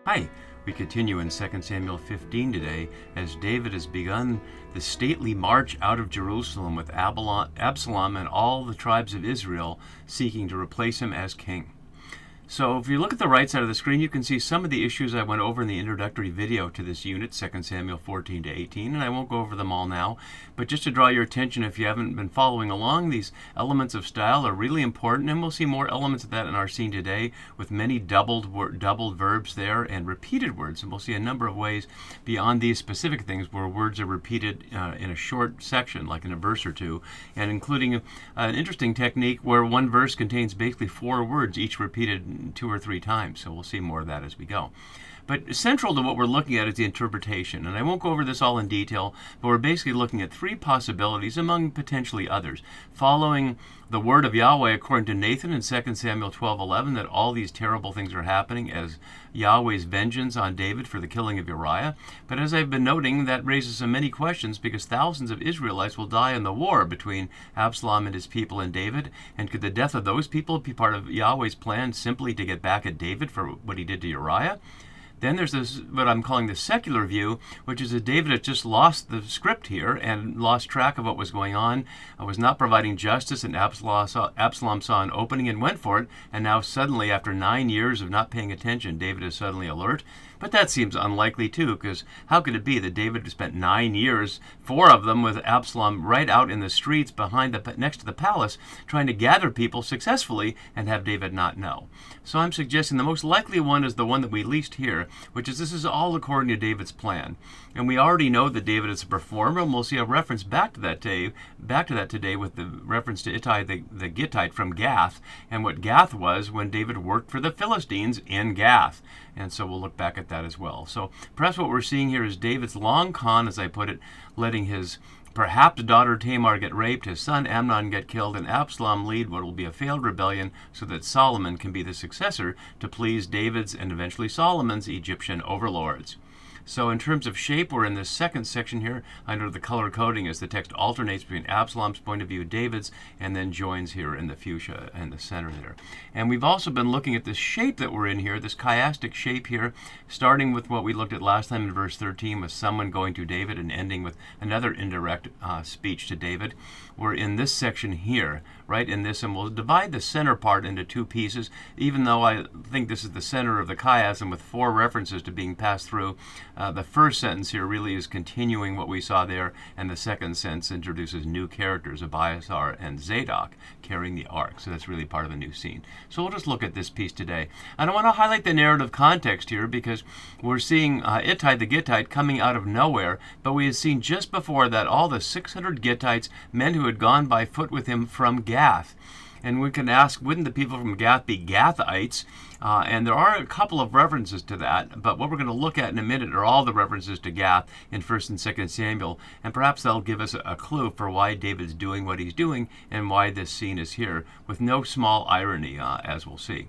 Hi, we continue in 2 Samuel 15 today as David has begun the stately march out of Jerusalem with Absalom and all the tribes of Israel seeking to replace him as king. So if you look at the right side of the screen, you can see some of the issues I went over in the introductory video to this unit, 2 Samuel 14 to 18, and I won't go over them all now, but just to draw your attention, if you haven't been following along, these elements of style are really important, and we'll see more elements of that in our scene today with many doubled verbs there and repeated words, and we'll see a number of ways beyond these specific things where words are repeated in a short section, like in a verse or two, and including an interesting technique where one verse contains basically 4 words, each repeated 2 or 3 times. So we'll see more of that as we go. But central to what we're looking at is the interpretation. And I won't go over this all in detail, but we're basically looking at 3 possibilities among potentially others. Following the word of Yahweh according to Nathan in 2 Samuel 12:11, that all these terrible things are happening as Yahweh's vengeance on David for the killing of Uriah. But as I've been noting, that raises so many questions because thousands of Israelites will die in the war between Absalom and his people and David. And could the death of those people be part of Yahweh's plan simply to get back at David for what he did to Uriah? Then there's this, what I'm calling the secular view, which is that David had just lost the script here and lost track of what was going on, was not providing justice, and Absalom saw an opening and went for it, and now suddenly, after 9 years of not paying attention, David is suddenly alert. But that seems unlikely too, because how could it be that David spent 9 years, 4 of them with Absalom right out in the streets next to the palace, trying to gather people successfully and have David not know? So I'm suggesting the most likely one is the one that we least hear, which is this is all according to David's plan. And we already know that David is a performer, and we'll see a reference back to that today with the reference to Ittai the Gittite from Gath, and what Gath was when David worked for the Philistines in Gath. And so we'll look back at that as well. So perhaps what we're seeing here is David's long con, as I put it, letting his perhaps daughter Tamar get raped, his son Amnon get killed, and Absalom lead what will be a failed rebellion so that Solomon can be the successor to please David's and eventually Solomon's Egyptian overlords. So in terms of shape, we're in this second section here under the color coding as the text alternates between Absalom's point of view, David's, and then joins here in the fuchsia in the center there. And we've also been looking at this shape that we're in here, this chiastic shape here, starting with what we looked at last time in verse 13 with someone going to David and ending with another indirect speech to David. We're in this section here, right in this, and we'll divide the center part into 2 pieces, even though I think this is the center of the chiasm with 4 references to being passed through. The first sentence here really is continuing what we saw there, and the second sentence introduces new characters, Abiathar and Zadok, carrying the ark. So that's really part of a new scene. So we'll just look at this piece today. And I want to highlight the narrative context here because we're seeing Ittai the Gittite coming out of nowhere, but we had seen just before that all the 600 Gittites, men who had gone by foot with him from Gath. And we can ask, wouldn't the people from Gath be Gathites? And there are a couple of references to that, but what we're going to look at in a minute are all the references to Gath in 1 and 2 Samuel, and perhaps that'll give us a clue for why David's doing what he's doing and why this scene is here, with no small irony, as we'll see.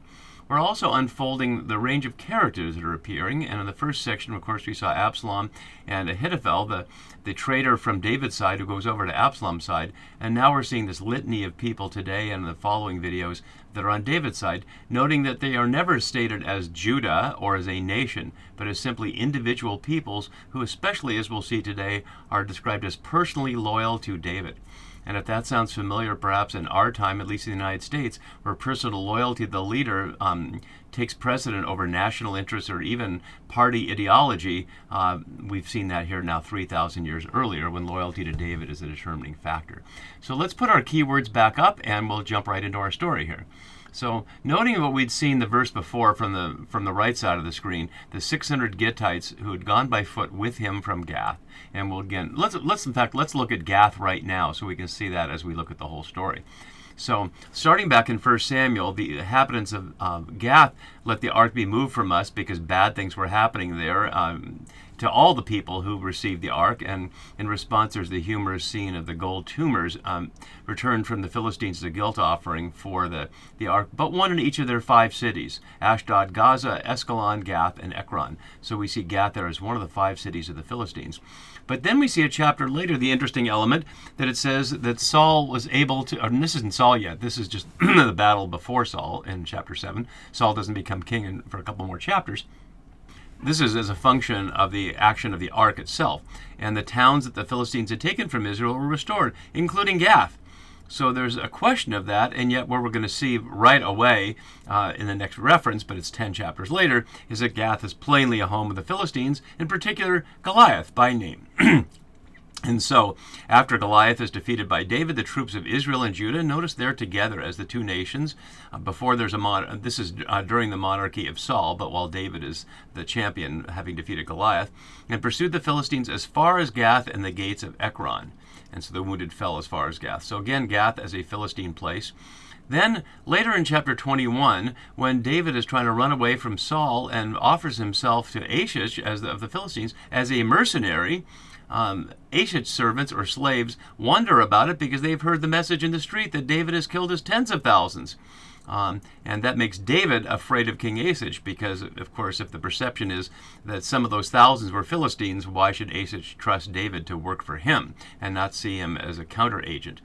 We're also unfolding the range of characters that are appearing, and in the first section, of course, we saw Absalom and Ahithophel, the traitor from David's side who goes over to Absalom's side, and now we're seeing this litany of people today and in the following videos that are on David's side, noting that they are never stated as Judah or as a nation, but as simply individual peoples who, especially as we'll see today, are described as personally loyal to David. And if that sounds familiar, perhaps in our time, at least in the United States, where personal loyalty to the leader takes precedent over national interests or even party ideology, we've seen that here now 3,000 years earlier when loyalty to David is a determining factor. So let's put our keywords back up and we'll jump right into our story here. So noting what we'd seen the verse before from the right side of the screen, the 600 Gittites who had gone by foot with him from Gath. And we'll again, let's look at Gath right now so we can see that as we look at the whole story. So starting back in 1 Samuel, the inhabitants of Gath let the ark be moved from us because bad things were happening there to all the people who received the ark. And in response, there's the humorous scene of the gold tumors returned from the Philistines as a guilt offering for the ark, but one in each of their 5 cities: Ashdod, Gaza, Escalon, Gath, and Ekron. So we see Gath there as one of the 5 cities of the Philistines. But then we see a chapter later, the interesting element, that it says that Saul was able to, and this isn't Saul yet, this is just the battle before Saul in chapter 7. Saul doesn't become king for a couple more chapters. This is as a function of the action of the ark itself. And the towns that the Philistines had taken from Israel were restored, including Gath. So there's a question of that, and yet what we're going to see right away in the next reference, but it's 10 chapters later, is that Gath is plainly a home of the Philistines, in particular Goliath by name. And so, after Goliath is defeated by David, the troops of Israel and Judah, notice they're together as the two nations. Before there's this is during the monarchy of Saul, but while David is the champion, having defeated Goliath, and pursued the Philistines as far as Gath and the gates of Ekron. And so the wounded fell as far as Gath. So again, Gath as a Philistine place. Then, later in chapter 21, when David is trying to run away from Saul and offers himself to Achish of the Philistines as a mercenary, Achish's servants or slaves wonder about it because they've heard the message in the street that David has killed his tens of thousands. And that makes David afraid of King Achish because, of course, if the perception is that some of those thousands were Philistines, why should Achish trust David to work for him and not see him as a counter-agent?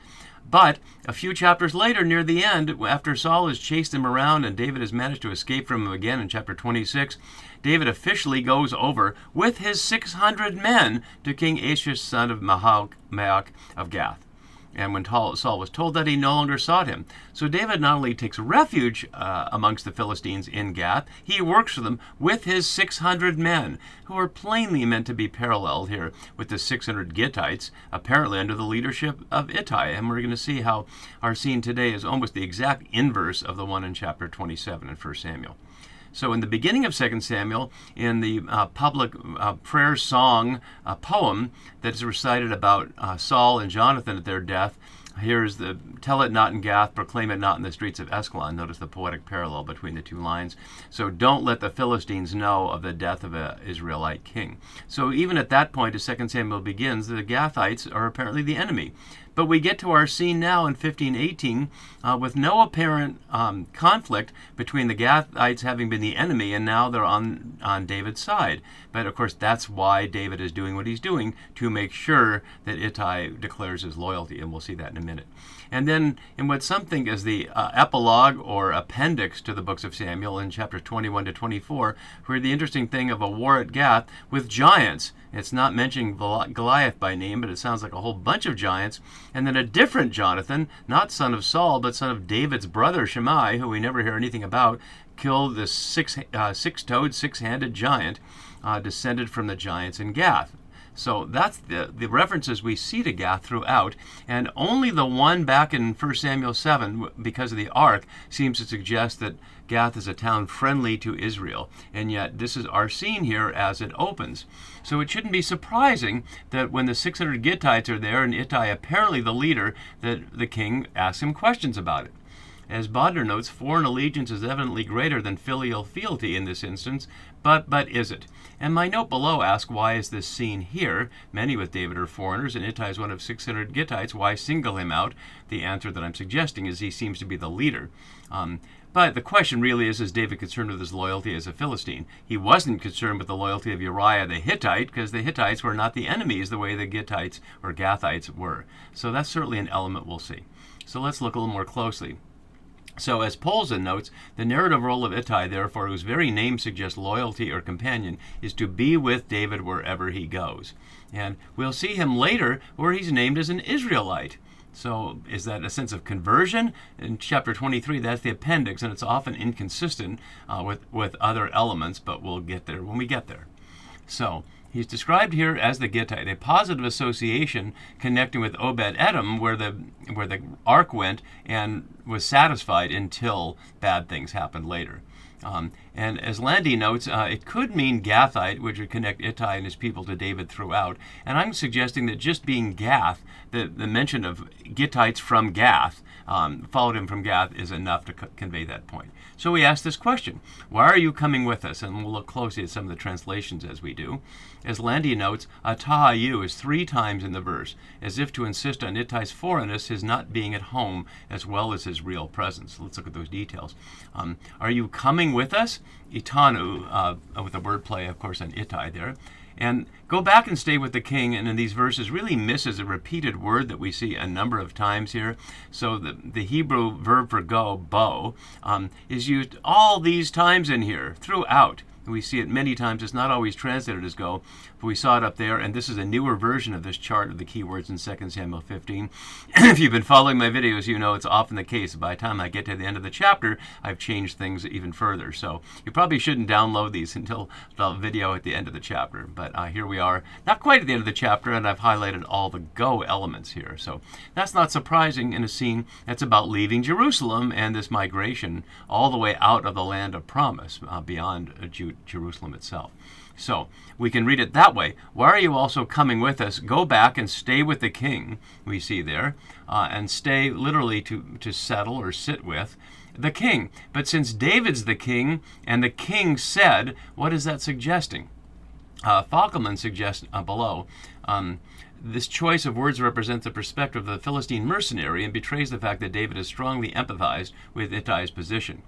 But a few chapters later, near the end, after Saul has chased him around and David has managed to escape from him again in chapter 26, David officially goes over with his 600 men to King Achish, son of Maok of Gath. And when Saul was told that, he no longer sought him. So David not only takes refuge amongst the Philistines in Gath, he works for them with his 600 men, who are plainly meant to be paralleled here with the 600 Gittites, apparently under the leadership of Ittai. And we're going to see how our scene today is almost the exact inverse of the one in chapter 27 in 1 Samuel. So in the beginning of 2 Samuel, in the public prayer song poem that is recited about Saul and Jonathan at their death, here's the "Tell it not in Gath, proclaim it not in the streets of Ascalon." Notice the poetic parallel between the two lines. So don't let the Philistines know of the death of an Israelite king. So even at that point, as 2 Samuel begins, the Gathites are apparently the enemy. But we get to our scene now in 15:18 with no apparent conflict between the Gathites having been the enemy and now they're on David's side. But of course that's why David is doing what he's doing, to make sure that Ittai declares his loyalty, and we'll see that in a minute. And then in what some think is the epilogue or appendix to the books of Samuel in chapters 21 to 24, where the interesting thing of a war at Gath with giants. It's not mentioning Goliath by name, but it sounds like a whole bunch of giants. And then a different Jonathan, not son of Saul, but son of David's brother Shimei, who we never hear anything about, killed this six-toed, six-handed giant, descended from the giants in Gath. So that's the references we see to Gath throughout, and only the one back in 1 Samuel 7, because of the ark, seems to suggest that Gath is a town friendly to Israel, and yet this is our scene here as it opens. So it shouldn't be surprising that when the 600 Gittites are there, and Ittai apparently the leader, that the king asks him questions about it. As Bodner notes, foreign allegiance is evidently greater than filial fealty in this instance, but is it? And my note below asks, why is this scene here? Many with David are foreigners, and Ittai is one of 600 Gittites. Why single him out? The answer that I'm suggesting is he seems to be the leader. But the question really is David concerned with his loyalty as a Philistine? He wasn't concerned with the loyalty of Uriah the Hittite, because the Hittites were not the enemies the way the Gittites or Gathites were. So that's certainly an element we'll see. So let's look a little more closely. So as Polzin notes, the narrative role of Ittai, therefore, whose very name suggests loyalty or companion, is to be with David wherever he goes. And we'll see him later where he's named as an Israelite. So is that a sense of conversion? In chapter 23, that's the appendix, and it's often inconsistent with other elements, but we'll get there when we get there. So he's described here as the Gittite, a positive association connecting with Obed-Edom, where the ark went and was satisfied until bad things happened later. And as Landy notes, it could mean Gathite, which would connect Ittai and his people to David throughout. And I'm suggesting that just being Gath, the mention of Gittites from Gath, followed him from Gath, is enough to convey that point. So we ask this question, why are you coming with us? And we'll look closely at some of the translations as we do. As Landy notes, Atahayu is 3 times in the verse, as if to insist on Ittai's foreignness, his not being at home, as well as his real presence. Let's look at those details. Are you coming with us? Itanu, with the wordplay, of course, on Ittai there. And go back and stay with the king, and in these verses really misses a repeated word that we see a number of times here. So the Hebrew verb for go, bo, is used all these times in here, throughout. We see it many times. It's not always translated as go, but we saw it up there, and this is a newer version of this chart of the keywords in 2 Samuel 15. If you've been following my videos, you know it's often the case. By the time I get to the end of the chapter, I've changed things even further. So you probably shouldn't download these until the video at the end of the chapter. But here we are, not quite at the end of the chapter, and I've highlighted all the go elements here. So that's not surprising in a scene that's about leaving Jerusalem and this migration all the way out of the land of promise, beyond Jerusalem itself. So we can read it that way. Why are you also coming with us? Go back and stay with the king, we see there, and stay literally to settle or sit with the king. But since David's the king, and the king said, what is that suggesting? Falkelman suggests below, this choice of words represents the perspective of the Philistine mercenary and betrays the fact that David has strongly empathized with Ittai's position,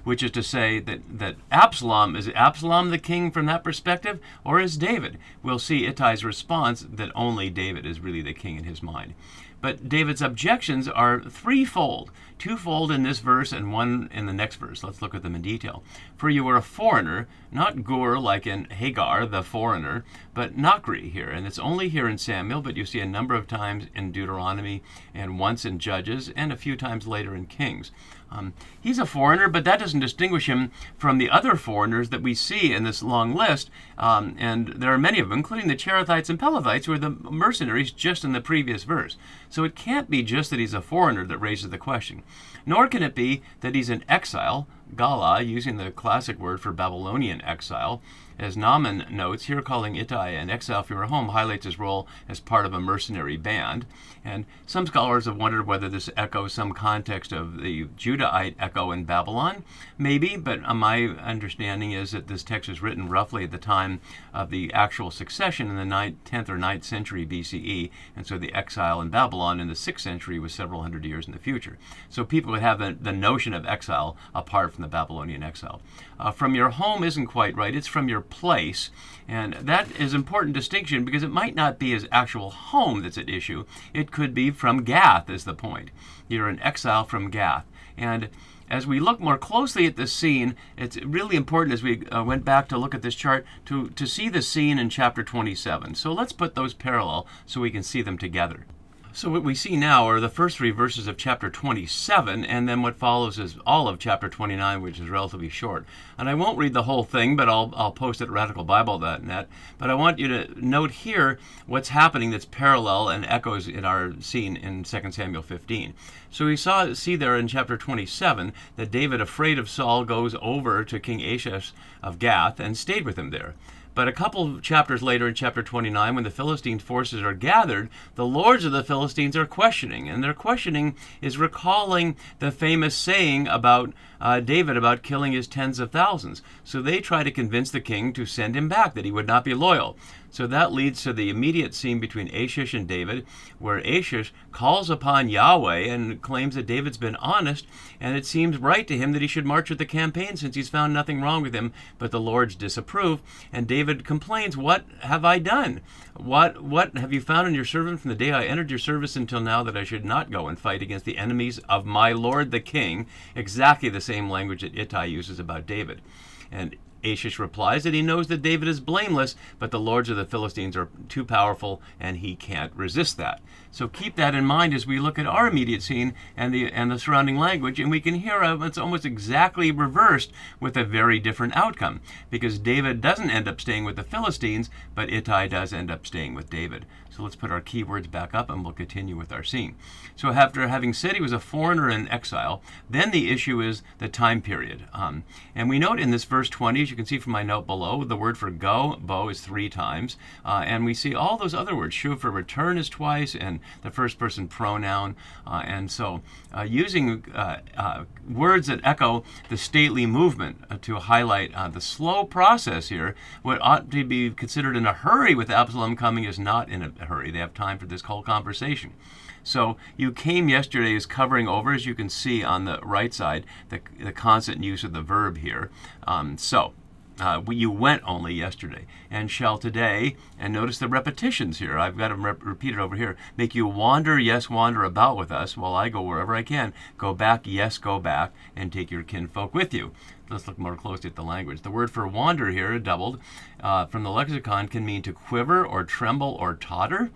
which is to say that Absalom, is Absalom the king from that perspective, or is David? We'll see Ittai's response that only David is really the king in his mind. But David's objections are threefold, twofold in this verse and one in the next verse. Let's look at them in detail. For you were a foreigner, not Gur like in Hagar, the foreigner, but Nachri here. And it's only here in Samuel, but you see a number of times in Deuteronomy and once in Judges and a few times later in Kings. He's a foreigner, but that doesn't distinguish him from the other foreigners that we see in this long list. And there are many of them, including the Cherethites and Pelethites, who are the mercenaries just in the previous verse. So it can't be just that he's a foreigner that raises the question. Nor can it be that he's an exile, Gala, using the classic word for Babylonian exile. As Naaman notes, here calling Ittai an exile from your home highlights his role as part of a mercenary band. And some scholars have wondered whether this echoes some context of the Judahite echo in Babylon. Maybe, but my understanding is that this text is written roughly at the time of the actual succession in the 10th or 9th century BCE, and so the exile in Babylon in the 6th century was several hundred years in the future. So people would have the notion of exile apart from the Babylonian exile. From your home isn't quite right, it's from your place, and that is an important distinction because it might not be his actual home that's at issue. It could be from Gath is the point. You're an exile from Gath. And as we look more closely at this scene, it's really important as we went back to look at this chart to see the scene in chapter 27. So let's put those parallel so we can see them together. So what we see now are the first three verses of chapter 27, and then what follows is all of chapter 29, which is relatively short. And I won't read the whole thing, but I'll post it at radicalbible.net. But I want you to note here what's happening that's parallel and echoes in our scene in 2 Samuel 15. So we see there in chapter 27 that David, afraid of Saul, goes over to King Achish of Gath and stayed with him there. But a couple of chapters later, in chapter 29, when the Philistine forces are gathered, the lords of the Philistines are questioning. And their questioning is recalling the famous saying about David about killing his tens of thousands. So they try to convince the king to send him back, that he would not be loyal. So that leads to the immediate scene between Achish and David, where Achish calls upon Yahweh and claims that David's been honest, and it seems right to him that he should march with the campaign since he's found nothing wrong with him, but the lords disapprove, and David complains, "What have I done? What have you found in your servant from the day I entered your service until now that I should not go and fight against the enemies of my lord the king?" Exactly the same language that Ittai uses about David. And Achish replies that he knows that David is blameless, but the lords of the Philistines are too powerful and he can't resist that. So keep that in mind as we look at our immediate scene and the surrounding language, and we can hear it's almost exactly reversed with a very different outcome, because David doesn't end up staying with the Philistines, but Ittai does end up staying with David. So let's put our keywords back up and we'll continue with our scene. So after having said he was a foreigner in exile, then the issue is the time period. And we note in this verse 20, as you can see from my note below, the word for go, bo, is 3 times. And we see all those other words. Shuv for return is twice, and the first person pronoun. And so using words that echo the stately movement to highlight the slow process here, what ought to be considered in a hurry with Absalom coming is not in a hurry. They have time for this whole conversation. So you came yesterday is covering over, as you can see on the right side, the constant use of the verb here. So You went only yesterday, and shall today, and notice the repetitions here, I've got them repeated over here, make you wander, yes, wander about with us, while I go wherever I can. Go back, yes, go back, and take your kinfolk with you. Let's look more closely at the language. The word for wander here, doubled, from the lexicon, can mean to quiver or tremble or totter.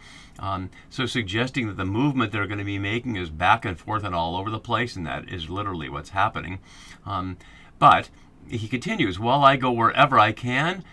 So suggesting that the movement they're going to be making is back and forth and all over the place, and that is literally what's happening. But he continues, while I go wherever I can,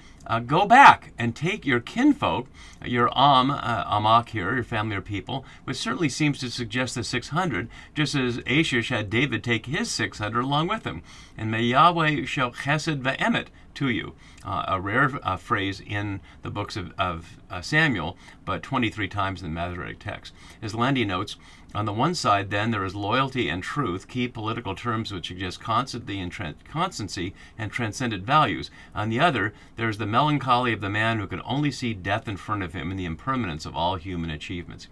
go back and take your kinfolk, your Amak here, your family or people, which certainly seems to suggest the 600, just as Achish had David take his 600 along with him. And may Yahweh show chesed ve'emet to you. A rare phrase in the books of Samuel, but 23 times in the Masoretic text. As Landy notes, on the one side, then, there is loyalty and truth, key political terms which suggest constancy and transcendent values. On the other, there is the melancholy of the man who can only see death in front of him and the impermanence of all human achievements.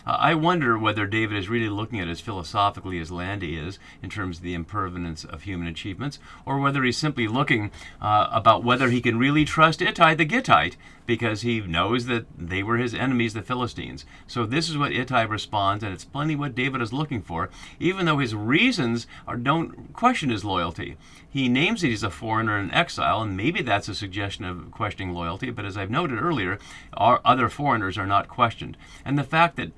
I wonder whether David is really looking at it as philosophically as Landy is, in terms of the impermanence of human achievements, or whether he's simply looking about whether he can really trust Ittai the Gittite, because he knows that they were his enemies, the Philistines. So this is what Ittai responds, and it's plainly what David is looking for, even though his reasons don't question his loyalty. He names that he's a foreigner and exile, and maybe that's a suggestion of questioning loyalty, but as I've noted earlier, our other foreigners are not questioned. And the fact that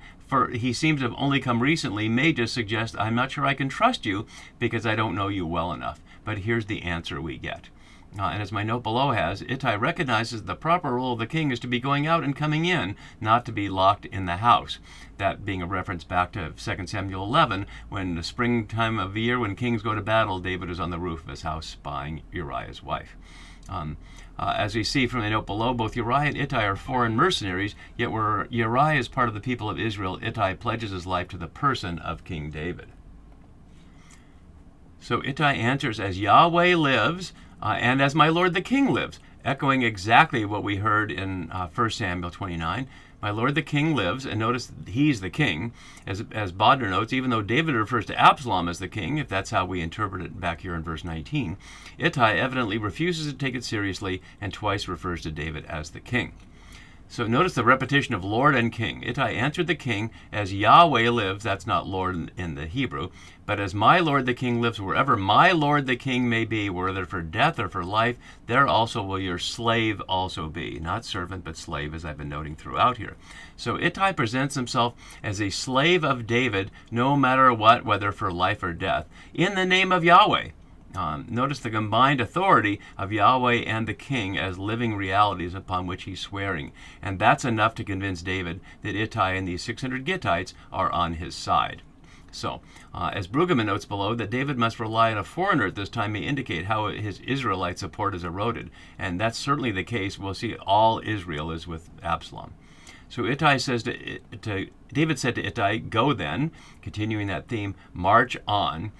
he seems to have only come recently may just suggest, I'm not sure I can trust you because I don't know you well enough. But here's the answer we get. And as my note below has, Ittai recognizes the proper role of the king is to be going out and coming in, not to be locked in the house. That being a reference back to 2 Samuel 11, when the springtime of the year when kings go to battle, David is on the roof of his house spying Uriah's wife. As we see from the note below, both Uriah and Ittai are foreign mercenaries, yet where Uriah is part of the people of Israel, Ittai pledges his life to the person of King David. So Ittai answers, as Yahweh lives, and as my lord the king lives, echoing exactly what we heard in 1 Samuel 29. My lord the king lives, and notice he's the king. As Bodner notes, even though David refers to Absalom as the king, if that's how we interpret it back here in verse 19, Ittai evidently refuses to take it seriously and twice refers to David as the king. So notice the repetition of Lord and King. Ittai answered the king, as Yahweh lives, that's not Lord in the Hebrew, but as my Lord the king lives, wherever my Lord the king may be, whether for death or for life, there also will your slave also be. Not servant, but slave, as I've been noting throughout here. So Ittai presents himself as a slave of David, no matter what, whether for life or death, in the name of Yahweh. Notice the combined authority of Yahweh and the king as living realities upon which he's swearing. And that's enough to convince David that Ittai and these 600 Gittites are on his side. So, as Brueggemann notes below, that David must rely on a foreigner at this time may indicate how his Israelite support is eroded. And that's certainly the case. We'll see all Israel is with Absalom. So Ittai says David said to Ittai, go then, continuing that theme, march on.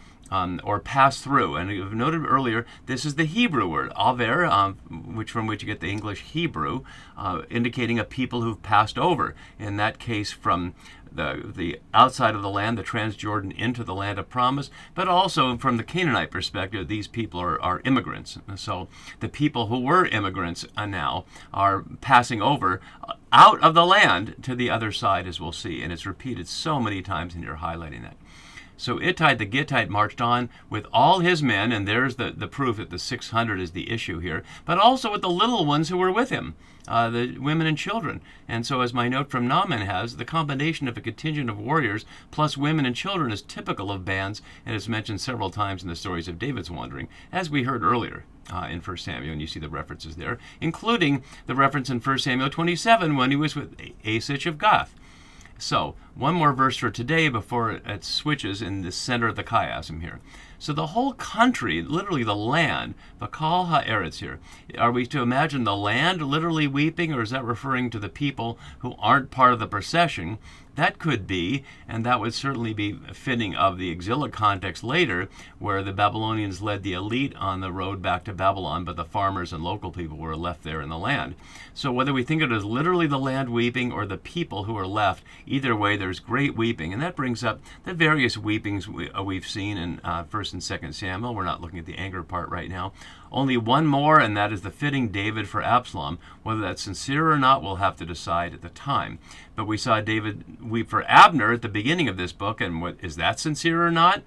Or pass through. And we've noted earlier, this is the Hebrew word, aver, from which you get the English Hebrew, indicating a people who've passed over. In that case, from the outside of the land, the Transjordan, into the land of promise, but also from the Canaanite perspective, these people are immigrants. And so the people who were immigrants now are passing over out of the land to the other side, as we'll see. And it's repeated so many times, and you're highlighting that. So Ittai the Gittite marched on with all his men, and there's the proof that the 600 is the issue here, but also with the little ones who were with him, the women and children. And so, as my note from Naaman has, the combination of a contingent of warriors plus women and children is typical of bands, and is mentioned several times in the stories of David's wandering, as we heard earlier in 1 Samuel, and you see the references there, including the reference in 1 Samuel 27 when he was with Achish of Gath. So, one more verse for today before it switches in the center of the chiasm here. So the whole country, literally the land, Vakal ha'eretz here. Are we to imagine the land literally weeping, or is that referring to the people who aren't part of the procession, That could be, and that would certainly be fitting of the exilic context later, where the Babylonians led the elite on the road back to Babylon, but the farmers and local people were left there in the land. So whether we think of it as literally the land weeping or the people who are left, either way there's great weeping. And that brings up the various weepings we've seen in 1st and 2nd Samuel. We're not looking at the anger part right now. Only one more, and that is the fitting David for Absalom. Whether that's sincere or not, we'll have to decide at the time. But we saw David weep for Abner at the beginning of this book, and is that sincere or not?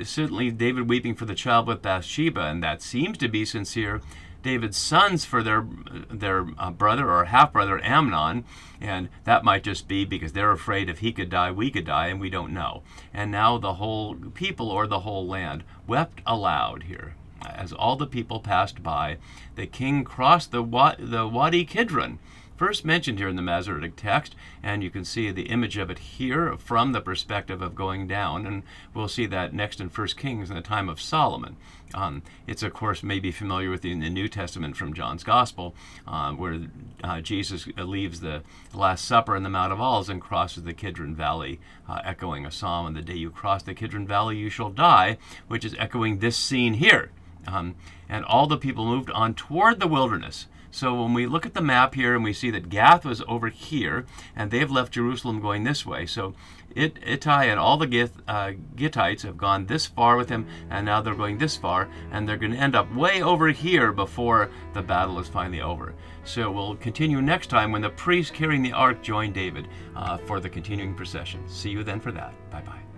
Certainly David weeping for the child with Bathsheba, and that seems to be sincere. David's sons for their brother or half-brother Amnon, and that might just be because they're afraid if he could die, we could die, and we don't know. And now the whole people or the whole land wept aloud here. As all the people passed by, the king crossed the Wadi Kidron, first mentioned here in the Masoretic text, and you can see the image of it here from the perspective of going down, and we'll see that next in 1 Kings in the time of Solomon. It's, of course, maybe familiar with in the New Testament from John's Gospel, where Jesus leaves the Last Supper in the Mount of Olives and crosses the Kidron Valley, echoing a psalm, "And the day you cross the Kidron Valley, you shall die," which is echoing this scene here. And all the people moved on toward the wilderness. So when we look at the map here and we see that Gath was over here, and they've left Jerusalem going this way. So Ittai and all the Gittites have gone this far with him, and now they're going this far, and they're going to end up way over here before the battle is finally over. So we'll continue next time when the priests carrying the ark join David for the continuing procession. See you then for that. Bye-bye.